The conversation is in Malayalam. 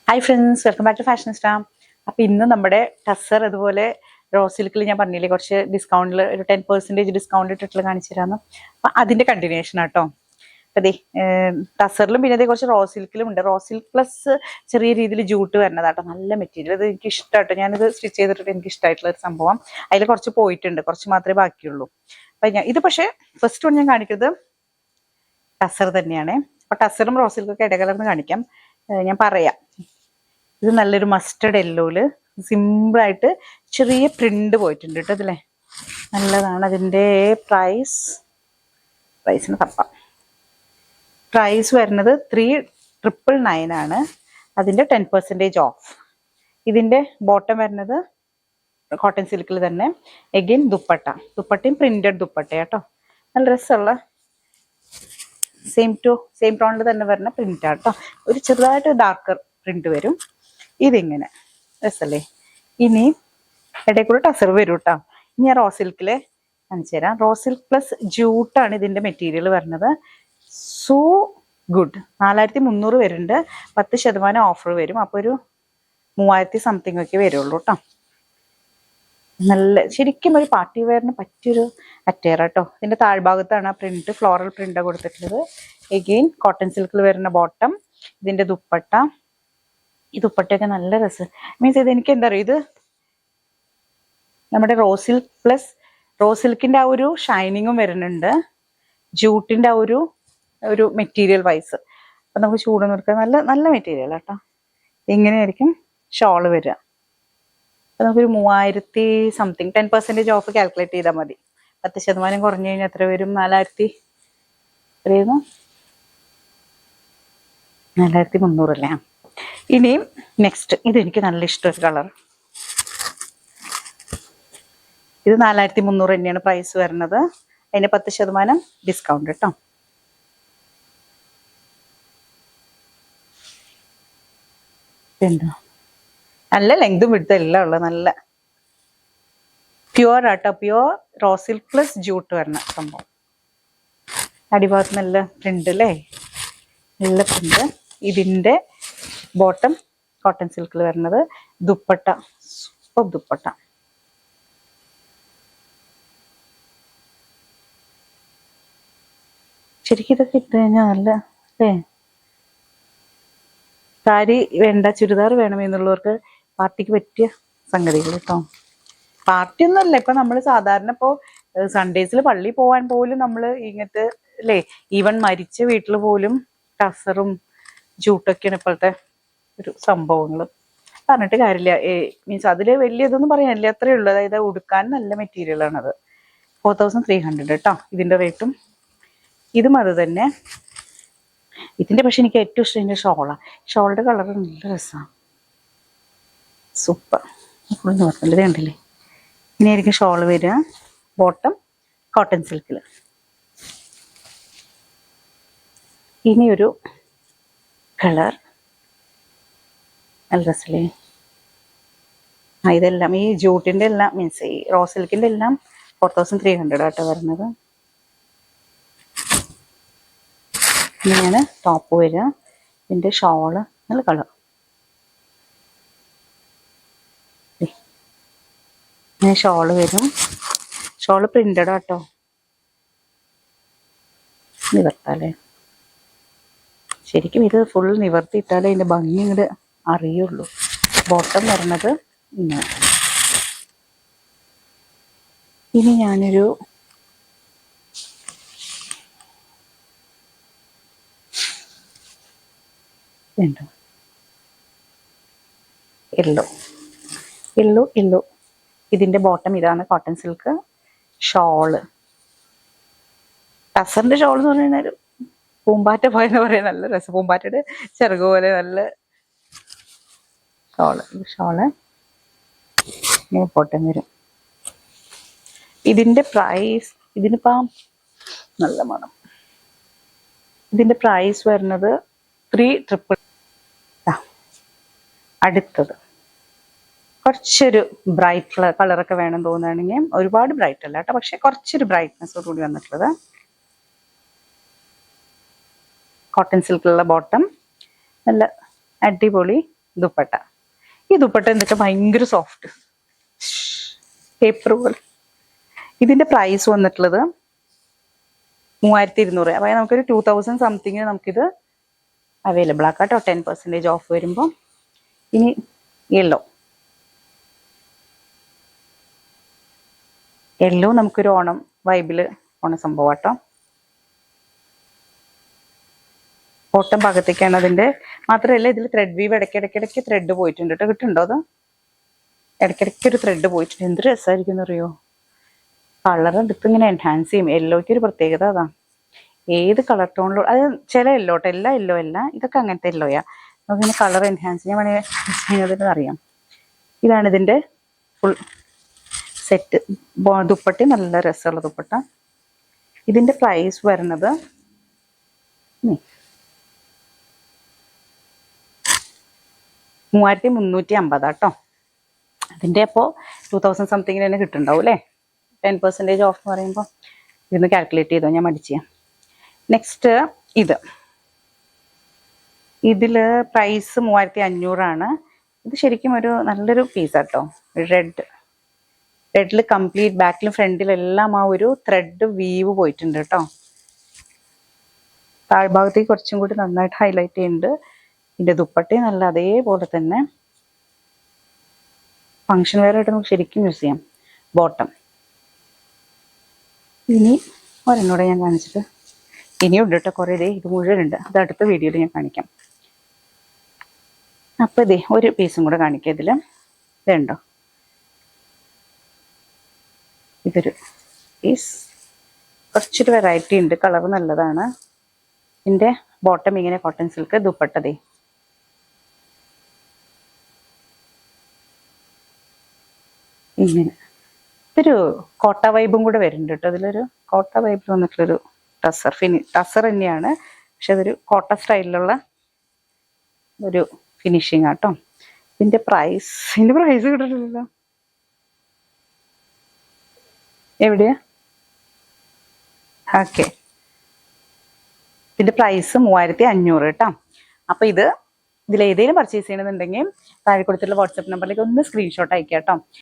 Hi friends, welcome back to fashionista. അപ്പോൾ ഇന്ന് നമ്മുടെ ടസർ അതുപോലെ റോ സിൽക്കിൽ ഞാൻ പറഞ്ഞില്ലേ കുറച്ച് ഡിസ്കൗണ്ടിൽ ഒരു 10% ഡിസ്കൗണ്ട് ഇട്ടിട്ടുള്ള കാണിച്ചു തരാമെന്ന്. അപ്പം അതിൻ്റെ കണ്ടിന്യൂഷൻ ആട്ടോ. അപ്പം അതെ, ടസറിലും പിന്നെ അതേ കുറച്ച് റോ സിൽക്കിലും ഉണ്ട്. റോ സിൽക്ക് പ്ലസ് ചെറിയ രീതിയിൽ ജൂട്ട് വരുന്നതാട്ടോ. നല്ല മെറ്റീരിയൽ, അത് എനിക്ക് ഇഷ്ടമാട്ടോ. ഞാനിത് സ്റ്റിച്ച് ചെയ്തിട്ട് എനിക്ക് ഇഷ്ടമായിട്ടുള്ള ഒരു സംഭവം. അതിൽ കുറച്ച് പോയിട്ടുണ്ട്, കുറച്ച് മാത്രമേ ബാക്കിയുള്ളൂ. അപ്പം ഇത് പക്ഷേ ഫസ്റ്റ് വൺ ഞാൻ കാണിക്കുന്നത് ടസർ തന്നെയാണ്. അപ്പോൾ ടസറും റോ സിൽക്കൊക്കെ ഇടകലർന്ന് കാണിക്കാം. ഞാൻ പറയാം. ഇത് നല്ലൊരു മസ്റ്റർഡ് യെല്ലോയില് സിമ്പിളായിട്ട് ചെറിയ പ്രിന്റ് പോയിട്ടുണ്ട് കേട്ടോ. ഇതിലെ നല്ലതാണ്. അതിൻ്റെ പ്രൈസിന് തപ്പാം. പ്രൈസ് വരുന്നത് 3999 ആണ്. അതിൻ്റെ 10% ഓഫ്. ഇതിൻ്റെ ബോട്ടം വരുന്നത് കോട്ടൺ സിൽക്കിൽ തന്നെ. എഗെയിൻ ദുപ്പട്ടയും പ്രിന്റഡ് ദുപ്പട്ട കേട്ടോ. നല്ല രസമുള്ള സെയിം ടോണിൽ തന്നെ വരുന്ന പ്രിന്റ് ആട്ടോ. ഒരു ചെറുതായിട്ട് ഡാർക്കർ പ്രിന്റ് വരും. ഇതിങ്ങനെ രസല്ലേ. ഇനി ഇടയിൽ കൂടെ ടസർ വരും കേട്ടോ. ഇനി റോ സിൽക്കിലെ കാണിച്ചു തരാം. റോ സിൽക്ക് പ്ലസ് ജൂട്ടാണ് ഇതിന്റെ മെറ്റീരിയൽ വരുന്നത്. So good. 4300 വരുന്നുണ്ട്. 10% ഓഫർ വരും. അപ്പോൾ ഒരു 3000 സംതിങ് ഒക്കെ വരുള്ളൂ കേട്ടോ. നല്ല ശരിക്കും ഒരു പാർട്ടി വെയറിന് പറ്റിയൊരു അറ്റയർ കേട്ടോ. ഇതിന്റെ താഴ്ഭാഗത്താണ് ആ പ്രിന്റ്, ഫ്ലോറൽ പ്രിന്റ് കൊടുത്തിട്ടുള്ളത്. എഗെയിൻ കോട്ടൺ സിൽക്കിൽ വരുന്ന ബോട്ടം. ഇതിന്റെ ദുപ്പട്ട, ഈ ദുപ്പട്ടയൊക്കെ നല്ല രസം. മീൻസ് ഇത് എനിക്ക് എന്താ പറയുക, ഇത് നമ്മുടെ റോ സിൽക്ക് പ്ലസ് റോ സിൽക്കിന്റെ ആ ഒരു ഷൈനിങ്ങും വരുന്നുണ്ട്, ജൂട്ടിന്റെ ആ ഒരു മെറ്റീരിയൽ വൈസ്. അപ്പൊ നമുക്ക് ചൂട് നിർക്കാൻ നല്ല നല്ല മെറ്റീരിയൽ കേട്ടോ. ഇങ്ങനെയായിരിക്കും ഷോള് വരിക. അപ്പൊ നമുക്കൊരു 3000 സംതിങ് 10% ഓഫ് കാൽക്കുലേറ്റ് ചെയ്താൽ മതി. 10% കുറഞ്ഞു കഴിഞ്ഞാൽ എത്ര വരും? 4000 എത്രയായിരുന്നു? 4300 അല്ലേ. ഇനിയും നെക്സ്റ്റ്, ഇതെനിക്ക് നല്ല ഇഷ്ടമൊരു കളർ. ഇത് 4300 തന്നെയാണ് പ്രൈസ് വരുന്നത്. അതിന് 10% ഡിസ്കൗണ്ട് കേട്ടോ. നല്ല ലെങ്തും വിടുത്തും എല്ലാം ഉള്ളത്, നല്ല പ്യുവർ ആട്ടോ. Pure raw silk plus jute വരുന്ന സംഭവം. അടിഭാഗത്ത് നല്ല പ്രിന്റ് അല്ലേ, നല്ല പ്രിന്റ്. ഇതിന്റെ ബോട്ടം കോട്ടൺ സിൽക്കിൽ വരുന്നത്. ദുപ്പട്ട സൂപ്പർ ദുപ്പട്ട. ശരിക്കും ഇതൊക്കെ ഇട്ട് കഴിഞ്ഞാൽ നല്ല അല്ലേ. സാരി വേണ്ട, ചുരിദാർ വേണമെന്നുള്ളവർക്ക് പാർട്ടിക്ക് പറ്റിയ സംഗതികൾ കേട്ടോ. പാർട്ടി ഒന്നുമല്ല, ഇപ്പൊ നമ്മൾ സാധാരണ ഇപ്പോൾ സൺഡേസിൽ പള്ളി പോകാൻ പോലും നമ്മൾ ഇങ്ങനത്തെ അല്ലേ, ഈവൻ മരിച്ച വീട്ടിൽ പോലും ടസറും ജൂട്ടൊക്കെയാണ് ഇപ്പോഴത്തെ ഒരു സംഭവങ്ങൾ. പറഞ്ഞിട്ട് കാര്യമില്ല. മീൻസ് അതിൽ വലിയ ഇതൊന്നും പറയാനില്ല, അത്രയേ ഉള്ളൂ. അതായത് ഉടുക്കാൻ നല്ല മെറ്റീരിയലാണത്. 4300 കേട്ടോ ഇതിന്റെ റേറ്റും. ഇതും അത് തന്നെ. ഇതിന്റെ പക്ഷെ എനിക്ക് ഏറ്റവും ഇഷ്ടം ഇതിന്റെ ഷോളാണ്. ഷോളിന്റെ കളർ നല്ല രസമാണ്, സൂപ്പർ. ഫുൾ നോർമൽ കണ്ടില്ലേ. ഇങ്ങനെയായിരിക്കും ഷോള് വരിക. ബോട്ടം കോട്ടൺ സിൽക്കിൽ. ഇനിയൊരു കളർ നല്ല രസല്ലേ. ഇതെല്ലാം ഈ ജൂട്ടിന്റെ എല്ലാം മീൻസ് ഈ റോ സിൽക്കിന്റെ എല്ലാം 4300 ആട്ടോ വരുന്നത്. ഇങ്ങനെയാണ് ടോപ്പ് വരിക. ഇതിന്റെ ഷോള് നല്ല കളർ. ഇങ്ങനെ ഷോള് വരും. ഷോള് പ്രിന്റഡ് ആട്ടോ. നിവർത്താലേ, ശരിക്കും ഇത് ഫുൾ നിവർത്തിയിട്ടാലേ ഇതിന്റെ ഭംഗി ഇങ്ങോട്ട് അറിയുള്ളൂ. ബോട്ടം വരുന്നത് ഇങ്ങനെ. ഇനി ഞാനൊരു യെല്ലോ. ഇതിന്റെ ബോട്ടം ഇതാണ്, കോട്ടൺ സിൽക്ക്. ഷോള് ടസറിന്റെ ഷോൾ എന്ന് പറയുന്നത് പൂമ്പാറ്റ പോയെന്ന് പറയാൻ നല്ല രസം. പൂമ്പാറ്റയുടെ ചെറുക് പോലെ നല്ല ഷോള് ഇങ്ങനെ ബോട്ടം വരും. ഇതിന്റെ പ്രൈസ്, ഇതിനിപ്പം നല്ല മണം. ഇതിന്റെ പ്രൈസ് വരുന്നത് 300. അടുത്തത് കുറച്ചൊരു ബ്രൈറ്റ് കളറൊക്കെ വേണം തോന്നുകയാണെങ്കിൽ, ഒരുപാട് ബ്രൈറ്റ് അല്ല കേട്ടോ, പക്ഷെ കുറച്ചൊരു ബ്രൈറ്റ്നെസ്സോട് കൂടി വന്നിട്ടുള്ളത്. കോട്ടൺ സിൽക്കിലുള്ള ബോട്ടം, നല്ല അടിപൊളി ദുപ്പട്ട. ഈ ദുപ്പട്ട എന്നിട്ട് ഭയങ്കര സോഫ്റ്റ് പേപ്പർ പോലെ. ഇതിന്റെ പ്രൈസ് വന്നിട്ടുള്ളത് 3200. അപ്പൊ നമുക്കൊരു 2000 സംതിങ്ങിന് നമുക്കിത് അവൈലബിൾ ആക്കാം കേട്ടോ. 10% ഓഫ് വരുമ്പോൾ. ഇനി യെല്ലോ നമുക്കൊരു ഓണം വൈബില് ഓണ സംഭവം കേട്ടോ. ഓട്ടം ഭാഗത്തേക്കാണ് അതിന്റെ. മാത്രമല്ല ഇതിൽ ത്രെഡ് വീവ് ഇടയ്ക്കിടയ്ക്ക് ത്രെഡ് പോയിട്ടുണ്ട് കേട്ടോ. കിട്ടുന്നുണ്ടോ അത്? ഇടയ്ക്കിടയ്ക്ക് ഒരു ത്രെഡ് പോയിട്ടുണ്ട്. എന്ത് രസമായിരിക്കും അറിയോ. കളർ എടുത്ത് ഇങ്ങനെ എൻഹാൻസ് ചെയ്യും. യെല്ലോയ്ക്ക് ഒരു പ്രത്യേകത അതാ. ഏത് കളർ ടോണിലും അത് ചില യെല്ലോട്ടോ, എല്ലാ യെല്ലോ അല്ല, ഇതൊക്കെ അങ്ങനത്തെ യെല്ലോയാ. നമുക്കിങ്ങനെ കളർ എൻഹാൻസ് ചെയ്യാൻ വേണമെങ്കിൽ അറിയാം. ഇതാണ് ഇതിന്റെ ഫുൾ സെറ്റ്. ദുപ്പട്ട നല്ല രസമുള്ള ദുപ്പട്ട. ഇതിന്റെ പ്രൈസ് വരുന്നത് 3350 കേട്ടോ. അതിന്റെ അപ്പോൾ 2000 സംതിങ്ങിന് തന്നെ കിട്ടുന്നുണ്ടാവും അല്ലേ. 10% ഓഫ് എന്ന് പറയുമ്പോൾ ഇതൊന്ന് കാൽക്കുലേറ്റ് ചെയ്തോ, ഞാൻ മടിച്ചു ചെയ്യാം. നെക്സ്റ്റ് ഇതില് പ്രൈസ് 3500 ഇത് ശരിക്കും ഒരു നല്ലൊരു പീസാട്ടോ. റെഡിൽ കംപ്ലീറ്റ് ബാക്കിലും ഫ്രണ്ടിലും എല്ലാം ആ ഒരു ത്രെഡ് വീവ് പോയിട്ടുണ്ട് കേട്ടോ. താഴ്ഭാഗത്തേക്ക് കുറച്ചും കൂടി നന്നായിട്ട് ഹൈലൈറ്റ് ചെയ്യുന്നുണ്ട്. ഇതിന്റെ ദുപ്പട്ടയും നല്ല അതേപോലെ തന്നെ ഫങ്ഷൻ വെയർ ആയിട്ട് നമുക്ക് ശരിക്കും യൂസ് ചെയ്യാം. ബോട്ടം ഇനി ഒരെണ്ണൂടെ ഞാൻ കാണിച്ചിട്ട് ഇനിയുണ്ട് കേട്ടോ കുറേ. ഇത് മുഴുവനുണ്ട്. അത് അടുത്ത വീഡിയോയിൽ ഞാൻ കാണിക്കാം. അപ്പൊ ഒരു പീസും കൂടെ കാണിക്കാം. ഇതുണ്ടോ, ഇതൊരു പീസ്. കുറച്ചൊരു വെറൈറ്റി ഉണ്ട്. കളർ നല്ലതാണ്. ഇതിന്റെ ബോട്ടം ഇങ്ങനെ കോട്ടൺ സിൽക്ക്, ദുപ്പട്ട ഇങ്ങനെ. ഇതൊരു കോട്ട വൈബും കൂടെ വരുന്നുണ്ട് കേട്ടോ. അതിലൊരു കോട്ട വൈബിൽ വന്നിട്ടുള്ളൊരു ടസർ തന്നെയാണ്. പക്ഷെ അതൊരു കോട്ട സ്റ്റൈലിലുള്ള ഒരു ഫിനിഷിങ് ആട്ടോ. ഇതിന്റെ പ്രൈസ് കിട്ടില്ലല്ലോ. എവിടെയാ? ഓക്കെ, ഇതിന്റെ പ്രൈസ് 3500 കേട്ടോ. അപ്പൊ ഇതിലേതെങ്കിലും പർച്ചേസ് ചെയ്യണമെന്നുണ്ടെങ്കിൽ താഴെ കൊടുത്തിട്ടുള്ള വാട്സാപ്പ് നമ്പറിലേക്ക് ഒന്ന് സ്ക്രീൻഷോട്ട് അയക്കാം കേട്ടോ.